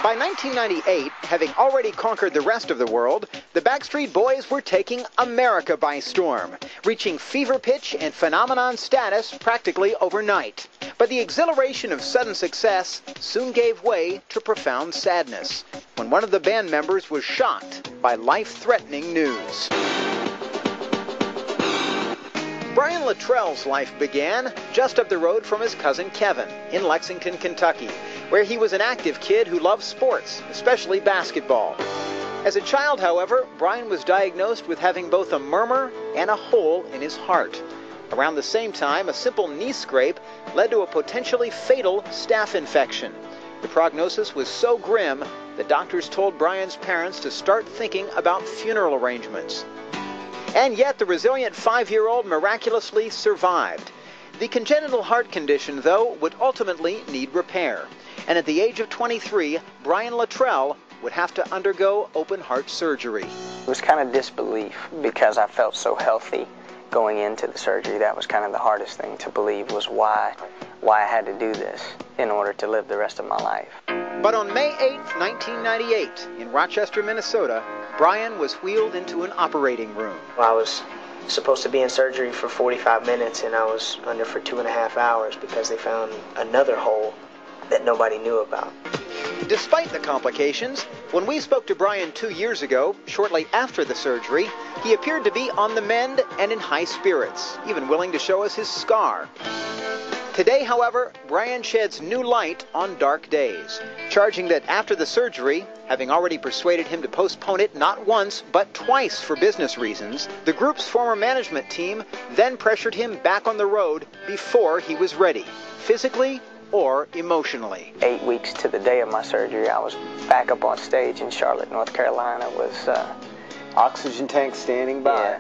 By 1998, having already conquered the rest of the world, the Backstreet Boys were taking America by storm, reaching fever pitch and phenomenon status practically overnight. But the exhilaration of sudden success soon gave way to profound sadness when one of the band members was shocked by life-threatening news. Brian Littrell's life began just up the road from his cousin Kevin in Lexington, Kentucky, where he was an active kid who loved sports, especially basketball. As a child, however, Brian was diagnosed with having both a murmur and a hole in his heart. Around the same time, a simple knee scrape led to a potentially fatal staph infection. The prognosis was so grim, the doctors told Brian's parents to start thinking about funeral arrangements. And yet the resilient 5-year-old miraculously survived. The congenital heart condition, though, would ultimately need repair. And at the age of 23, Brian Littrell would have to undergo open heart surgery. It was kind of disbelief because I felt so healthy going into the surgery. That was kind of the hardest thing to believe, was why I had to do this in order to live the rest of my life. But on May 8, 1998, in Rochester, Minnesota, Brian was wheeled into an operating room. I was supposed to be in surgery for 45 minutes, and I was under for 2.5 hours because they found another hole that nobody knew about. Despite the complications, when we spoke to Brian 2 years ago, shortly after the surgery, he appeared to be on the mend and in high spirits, even willing to show us his scar. Today, however, Brian sheds new light on dark days, charging that after the surgery, having already persuaded him to postpone it not once, but twice for business reasons, the group's former management team then pressured him back on the road before he was ready, physically or emotionally. 8 weeks to the day of my surgery, I was back up on stage in Charlotte, North Carolina. Was oxygen tank standing by.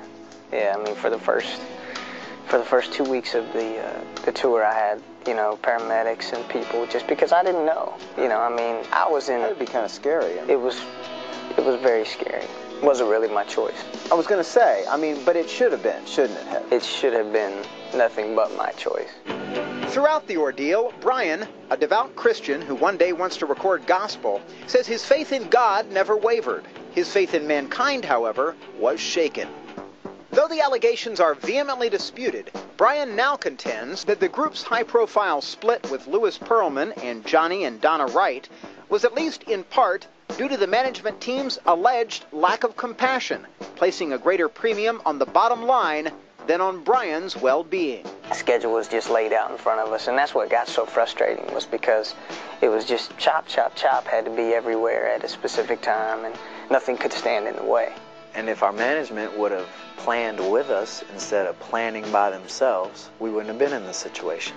Yeah. I mean, for the first 2 weeks of the tour, I had, paramedics and people, just because I didn't know. I mean, I was in. That'd be kind of scary. It was very scary. It wasn't really my choice. I was going to say, but it should have been, shouldn't it have? It should have been nothing but my choice. Throughout the ordeal, Brian, a devout Christian who one day wants to record gospel, says his faith in God never wavered. His faith in mankind, however, was shaken. Though the allegations are vehemently disputed, Brian now contends that the group's high-profile split with Louis Pearlman and Johnny and Donna Wright was at least in part due to the management team's alleged lack of compassion, placing a greater premium on the bottom line than on Brian's well-being. The schedule was just laid out in front of us, and that's what got so frustrating, was because it was just chop, chop, chop, had to be everywhere at a specific time, and nothing could stand in the way. And if our management would have planned with us instead of planning by themselves, we wouldn't have been in this situation.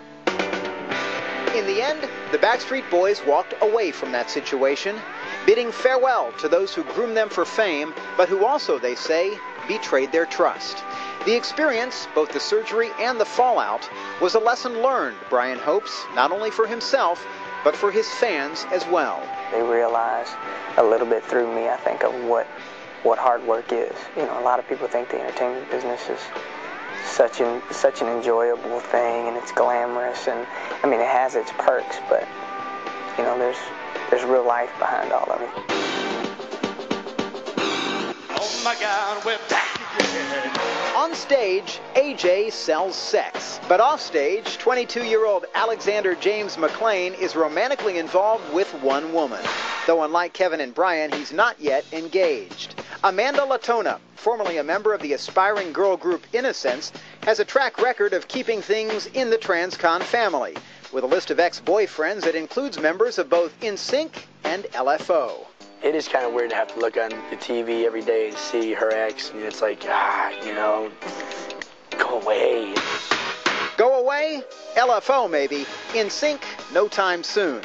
In the end, the Backstreet Boys walked away from that situation, bidding farewell to those who groomed them for fame, but who also, they say, betrayed their trust. The experience, both the surgery and the fallout, was a lesson learned, Brian hopes, not only for himself, but for his fans as well. They realized a little bit through me, I think, of what hard work is. A lot of people think the entertainment business is such an enjoyable thing, and it's glamorous, and it has its perks, but there's real life behind all of it. Oh my God, we're back again. On stage, AJ sells sex. But off stage, 22-year-old Alexander James McLean is romantically involved with one woman. Though unlike Kevin and Brian, he's not yet engaged. Amanda Latona, formerly a member of the aspiring girl group Innocence, has a track record of keeping things in the Transcon family, with a list of ex-boyfriends that includes members of both NSYNC and LFO. It is kind of weird to have to look on the TV every day and see her ex, and it's like, go away. Go away? LFO maybe. NSYNC, no time soon.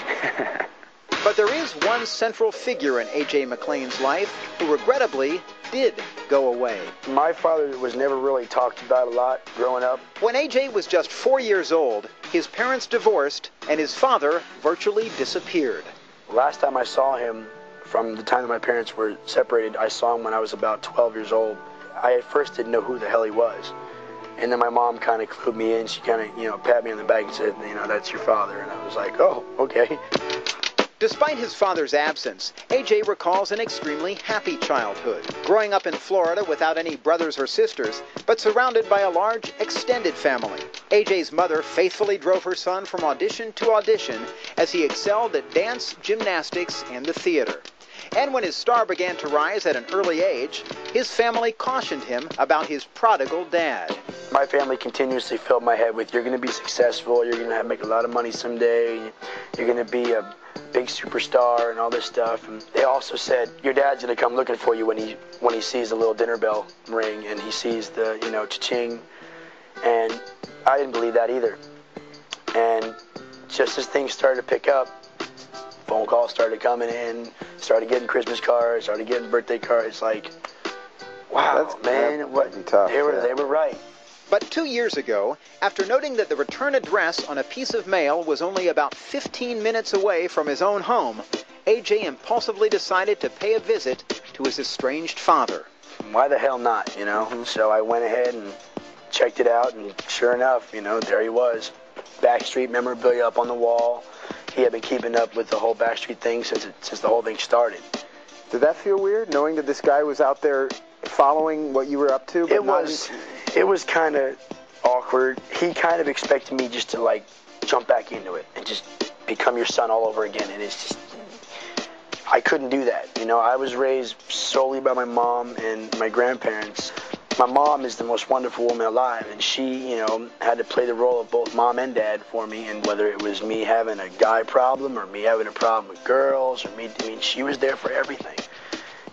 But there is one central figure in AJ Mclean's life who regrettably did go away. My father was never really talked about a lot growing up. When AJ was just 4 years old, his parents divorced and his father virtually disappeared. Last time I saw him, from the time that my parents were separated, I saw him when I was about 12 years old. I at first didn't know who the hell he was. And then my mom kind of clued me in. She kind of, pat me on the back and said, that's your father. And I was like, oh, okay. Despite his father's absence, AJ recalls an extremely happy childhood, growing up in Florida without any brothers or sisters, but surrounded by a large, extended family. AJ's mother faithfully drove her son from audition to audition as he excelled at dance, gymnastics, and the theater. And when his star began to rise at an early age, his family cautioned him about his prodigal dad. My family continuously filled my head with, you're going to be successful, you're going to make a lot of money someday, you're going to be a big superstar and all this stuff. And they also said, your dad's going to come looking for you when he sees the little dinner bell ring and he sees the, cha-ching. And I didn't believe that either. And just as things started to pick up, phone calls started coming in, started getting Christmas cards, started getting birthday cards. Like, wow, man, what? Tough, they were right. But 2 years ago, after noting that the return address on a piece of mail was only about 15 minutes away from his own home, AJ impulsively decided to pay a visit to his estranged father. Why the hell not, So I went ahead and checked it out, and sure enough, there he was. Backstreet memorabilia up on the wall. He had been keeping up with the whole Backstreet thing since the whole thing started. Did that feel weird, knowing that this guy was out there following what you were up to? It was kind of awkward. He kind of expected me just to, jump back into it and just become your son all over again. And it's just, I couldn't do that. I was raised solely by my mom and my grandparents. My mom is the most wonderful woman alive, and she, had to play the role of both mom and dad for me. And whether it was me having a guy problem or me having a problem with girls, she was there for everything,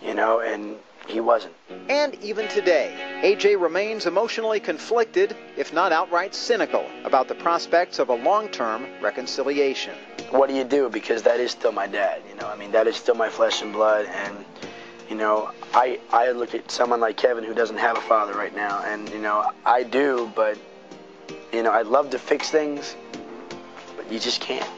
and he wasn't. And even today, AJ remains emotionally conflicted, if not outright cynical, about the prospects of a long-term reconciliation. What do you do? Because that is still my dad, that is still my flesh and blood, and I look at someone like Kevin who doesn't have a father right now, and, I do, but, I'd love to fix things, but you just can't,